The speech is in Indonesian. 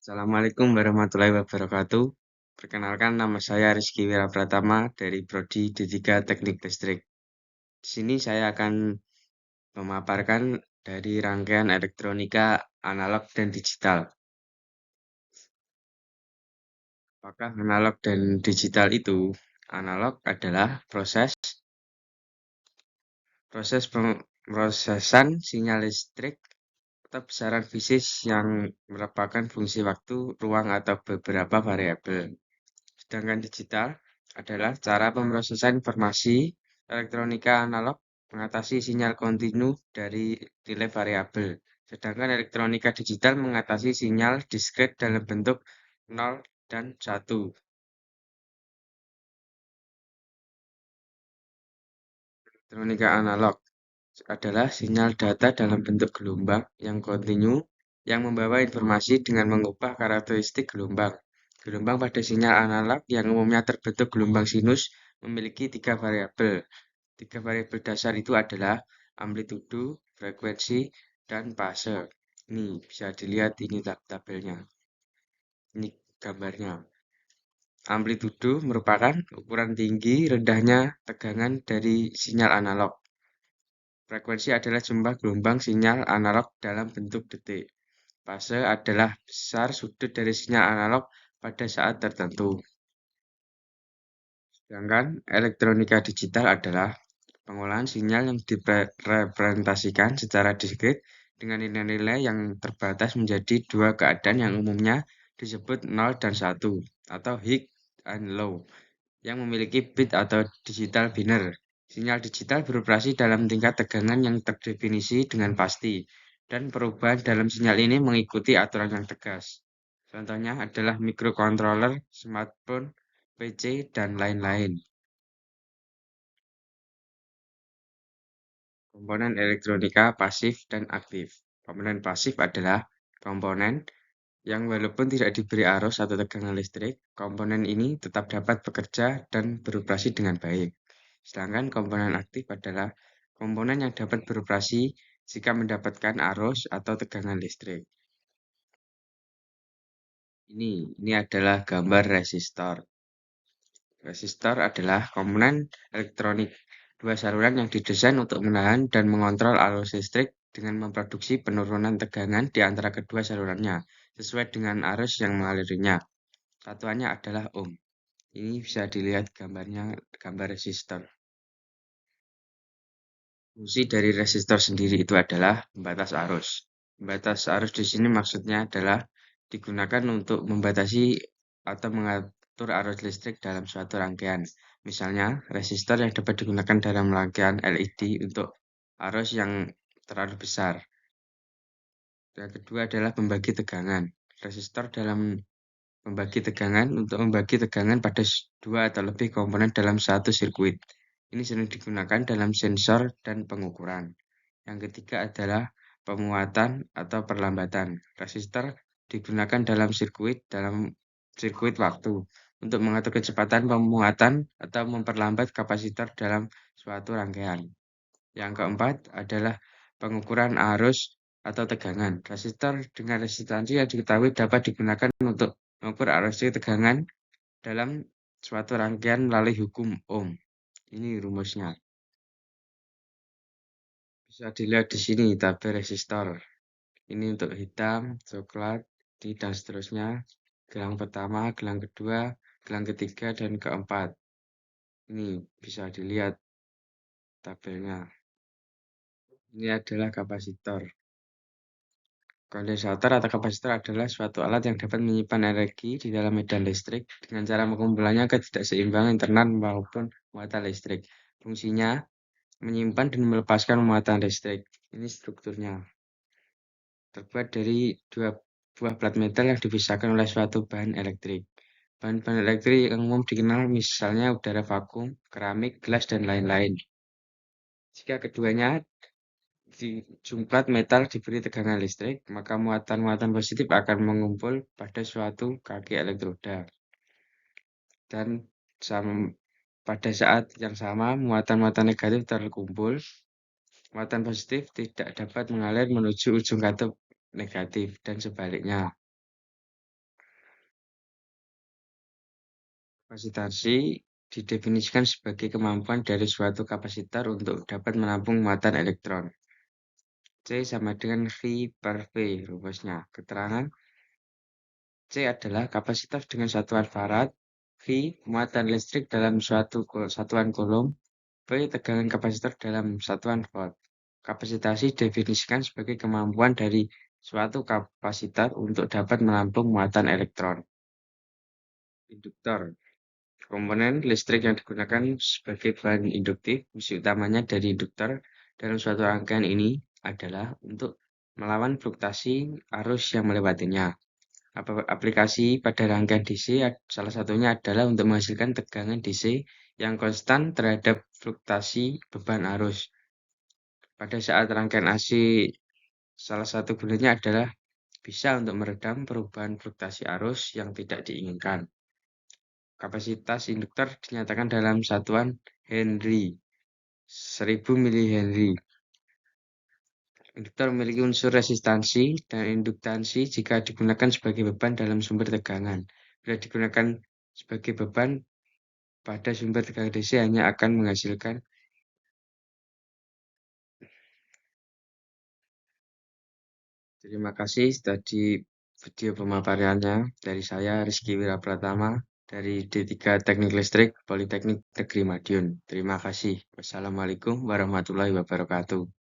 Assalamualaikum warahmatullahi wabarakatuh. Perkenalkan nama saya Rizky Wirapratama dari Prodi D3 Teknik Listrik. Di sini saya akan memaparkan dari rangkaian elektronika analog dan digital. Apakah analog dan digital itu? Analog adalah proses pemrosesan sinyal listrik atau besaran fisik yang merupakan fungsi waktu, ruang, atau beberapa variabel. Sedangkan digital adalah cara pemrosesan informasi elektronika analog mengatasi sinyal kontinu dari nilai variabel. Sedangkan elektronika digital mengatasi sinyal diskret dalam bentuk 0 dan 1. Elektronika analog adalah sinyal data dalam bentuk gelombang yang kontinu yang membawa informasi dengan mengubah karakteristik gelombang. Gelombang pada sinyal analog yang umumnya terbentuk gelombang sinus memiliki tiga variabel. Tiga variabel dasar itu adalah amplitudo, frekuensi, dan fase. Ini bisa dilihat ini tabelnya. Ini gambarnya. Amplitudo merupakan ukuran tinggi rendahnya tegangan dari sinyal analog. Frekuensi adalah jumlah gelombang sinyal analog dalam bentuk detik. Fase adalah besar sudut dari sinyal analog pada saat tertentu. Sedangkan elektronika digital adalah pengolahan sinyal yang direpresentasikan secara diskret dengan nilai-nilai yang terbatas menjadi dua keadaan yang umumnya disebut 0 dan 1 atau high and low yang memiliki bit atau digital binary. Sinyal digital beroperasi dalam tingkat tegangan yang terdefinisi dengan pasti dan perubahan dalam sinyal ini mengikuti aturan yang tegas. Contohnya adalah microcontroller, smartphone, PC, dan lain-lain. Komponen elektronika pasif dan aktif. Komponen pasif adalah komponen yang walaupun tidak diberi arus atau tegangan listrik, komponen ini tetap dapat bekerja dan beroperasi dengan baik. Sedangkan komponen aktif adalah komponen yang dapat beroperasi jika mendapatkan arus atau tegangan listrik. Ini adalah gambar resistor. Resistor adalah komponen elektronik dua saluran yang didesain untuk menahan dan mengontrol arus listrik dengan memproduksi penurunan tegangan di antara kedua salurannya sesuai dengan arus yang mengalirinya. Satuannya adalah ohm. Ini bisa dilihat gambarnya, gambar resistor. Fungsi dari resistor sendiri itu adalah pembatas arus. Pembatas arus di sini maksudnya adalah digunakan untuk membatasi atau mengatur arus listrik dalam suatu rangkaian. Misalnya, resistor yang dapat digunakan dalam rangkaian LED untuk arus yang terlalu besar. Yang kedua adalah pembagi tegangan. Resistor dalam membagi tegangan untuk membagi tegangan pada dua atau lebih komponen dalam satu sirkuit. Ini sering digunakan dalam sensor dan pengukuran. Yang ketiga adalah pemuatan atau perlambatan. Resistor digunakan dalam sirkuit waktu untuk mengatur kecepatan pemuatan atau memperlambat kapasitor dalam suatu rangkaian. Yang keempat adalah pengukuran arus atau tegangan. Resistor dengan resistansi yang diketahui dapat digunakan untuk mengukur arus tegangan dalam suatu rangkaian melalui hukum Ohm. Ini rumusnya. Bisa dilihat di sini tabel resistor. Ini untuk hitam, coklat, dan seterusnya. Gelang pertama, gelang kedua, gelang ketiga, dan keempat. Ini bisa dilihat tabelnya. Ini adalah kapasitor. Kondensator atau kapasitor adalah suatu alat yang dapat menyimpan energi di dalam medan listrik dengan cara mengumpulannya ke ketidakseimbangan internal maupun muatan listrik. Fungsinya menyimpan dan melepaskan muatan listrik. Ini strukturnya. Terbuat dari dua buah plat metal yang dipisahkan oleh suatu bahan elektrik. Bahan-bahan elektrik yang umum dikenal misalnya udara vakum, keramik, gelas, dan lain-lain. Jika keduanya di jungplat metal diberi tegangan listrik, maka muatan-muatan positif akan mengumpul pada suatu kaki elektroda. Dan pada saat yang sama, muatan-muatan negatif terkumpul. Muatan positif tidak dapat mengalir menuju ujung katup negatif dan sebaliknya. Kapasitansi didefinisikan sebagai kemampuan dari suatu kapasitor untuk dapat menampung muatan elektron. C sama dengan V per V rumusnya. Keterangan C adalah kapasitor dengan satuan farad, V muatan listrik dalam suatu satuan coulomb, V tegangan kapasitor dalam satuan volt. Kapasitasi definisikan sebagai kemampuan dari suatu kapasitor untuk dapat menampung muatan elektron. Induktor. Komponen listrik yang digunakan sebagai bahan induktif, fungsi utamanya dari induktor dalam suatu rangkaian ini adalah untuk melawan fluktuasi arus yang melewatinya. Aplikasi pada rangkaian DC salah satunya adalah untuk menghasilkan tegangan DC yang konstan terhadap fluktuasi beban arus. Pada saat rangkaian AC, salah satu gunanya adalah bisa untuk meredam perubahan fluktuasi arus yang tidak diinginkan. Kapasitas induktor dinyatakan dalam satuan Henry, 1000 mH. Induktor memiliki unsur resistansi dan induktansi jika digunakan sebagai beban dalam sumber tegangan. Bila digunakan sebagai beban pada sumber tegangan DC hanya akan menghasilkan. Terima kasih tadi video pemaparannya dari saya Rizky Wirapratama dari D3 Teknik Listrik Politeknik Negeri Madiun. Terima kasih. Wassalamualaikum warahmatullahi wabarakatuh.